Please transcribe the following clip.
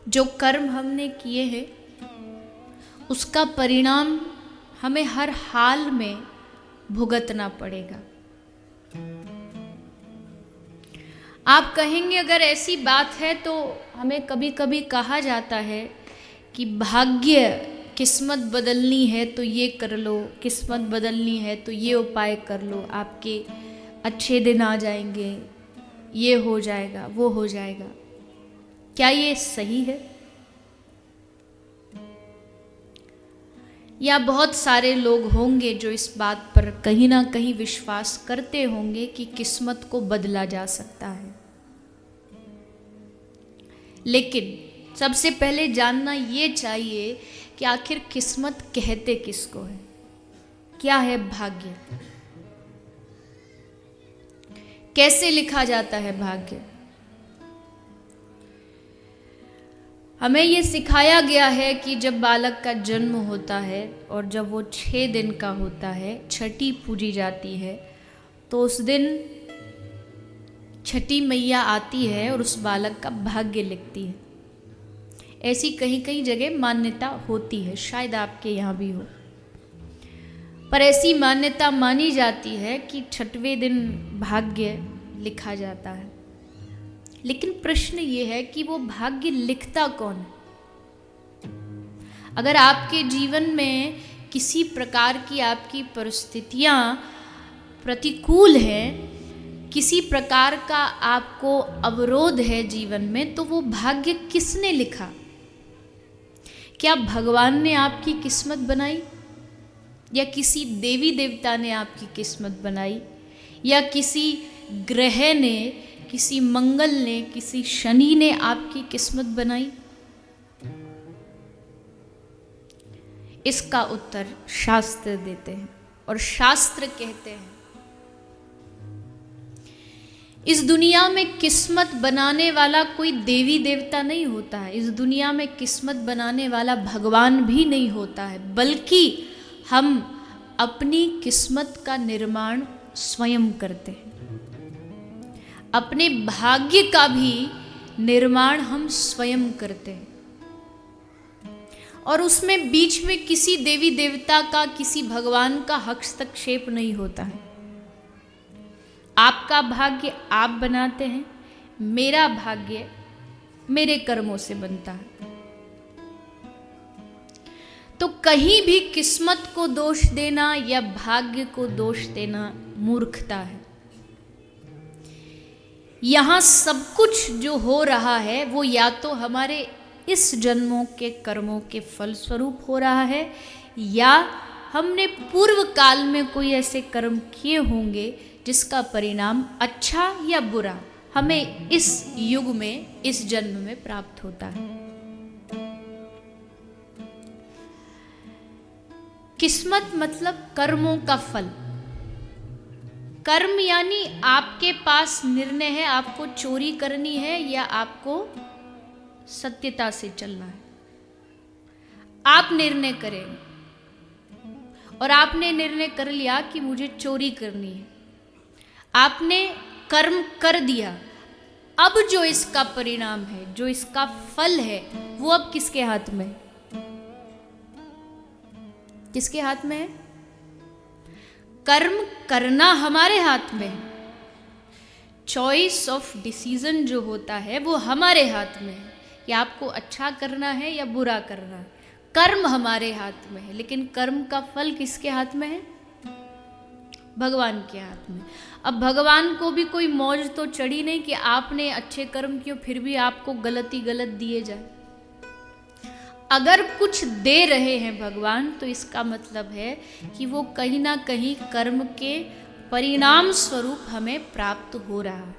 जो कर्म हमने किए हैं उसका परिणाम हमें हर हाल में भुगतना पड़ेगा। आप कहेंगे अगर ऐसी बात है तो हमें कभी कभी कहा जाता है कि भाग्य, किस्मत बदलनी है तो ये कर लो, किस्मत बदलनी है तो ये उपाय कर लो, आपके अच्छे दिन आ जाएंगे, ये हो जाएगा, वो हो जाएगा। क्या ये सही है? या बहुत सारे लोग होंगे जो इस बात पर कहीं ना कहीं विश्वास करते होंगे कि किस्मत को बदला जा सकता है। लेकिन सबसे पहले जानना ये चाहिए कि आखिर किस्मत कहते किसको है? क्या है भाग्य? कैसे लिखा जाता है भाग्य? हमें ये सिखाया गया है कि जब बालक का जन्म होता है और जब वो 6 दिन का होता है, छठी पूजी जाती है, तो उस दिन छठी मैया आती है और उस बालक का भाग्य लिखती है। ऐसी कहीं कहीं जगह मान्यता होती है, शायद आपके यहाँ भी हो, पर ऐसी मान्यता मानी जाती है कि 6वें दिन भाग्य लिखा जाता है। लेकिन प्रश्न ये है कि वो भाग्य लिखता कौन है? अगर आपके जीवन में किसी प्रकार की आपकी परिस्थितियां प्रतिकूल हैं, किसी प्रकार का आपको अवरोध है जीवन में, तो वो भाग्य किसने लिखा? क्या भगवान ने आपकी किस्मत बनाई, या किसी देवी देवता ने आपकी किस्मत बनाई, या किसी ग्रह ने, किसी मंगल ने, किसी शनि ने आपकी किस्मत बनाई? इसका उत्तर शास्त्र देते हैं, और शास्त्र कहते हैं इस दुनिया में किस्मत बनाने वाला कोई देवी देवता नहीं होता है, इस दुनिया में किस्मत बनाने वाला भगवान भी नहीं होता है, बल्कि हम अपनी किस्मत का निर्माण स्वयं करते हैं। अपने भाग्य का भी निर्माण हम स्वयं करते हैं, और उसमें बीच में किसी देवी देवता का, किसी भगवान का हस्तक्षेप नहीं होता है। आपका भाग्य आप बनाते हैं, मेरा भाग्य मेरे कर्मों से बनता है। तो कहीं भी किस्मत को दोष देना या भाग्य को दोष देना मूर्खता है। यहाँ सब कुछ जो हो रहा है वो या तो हमारे इस जन्मों के कर्मों के फलस्वरूप हो रहा है, या हमने पूर्व काल में कोई ऐसे कर्म किए होंगे जिसका परिणाम अच्छा या बुरा हमें इस युग में, इस जन्म में प्राप्त होता है। किस्मत मतलब कर्मों का फल। कर्म यानी आपके पास निर्णय है, आपको चोरी करनी है या आपको सत्यता से चलना है। आप निर्णय करें, और आपने निर्णय कर लिया कि मुझे चोरी करनी है, आपने कर्म कर दिया। अब जो इसका परिणाम है, जो इसका फल है, वो अब किसके हाथ में है? किसके हाथ में है? कर्म करना हमारे हाथ में है। चॉइस ऑफ डिसीजन जो होता है वो हमारे हाथ में है कि आपको अच्छा करना है या बुरा करना है। कर्म हमारे हाथ में है, लेकिन कर्म का फल किसके हाथ में है? भगवान के हाथ में। अब भगवान को भी कोई मौज तो चढ़ी नहीं कि आपने अच्छे कर्म किए फिर भी आपको गलत दिए जाए। अगर कुछ दे रहे हैं भगवान, तो इसका मतलब है कि वो कहीं ना कहीं कर्म के परिणाम स्वरूप हमें प्राप्त हो रहा है।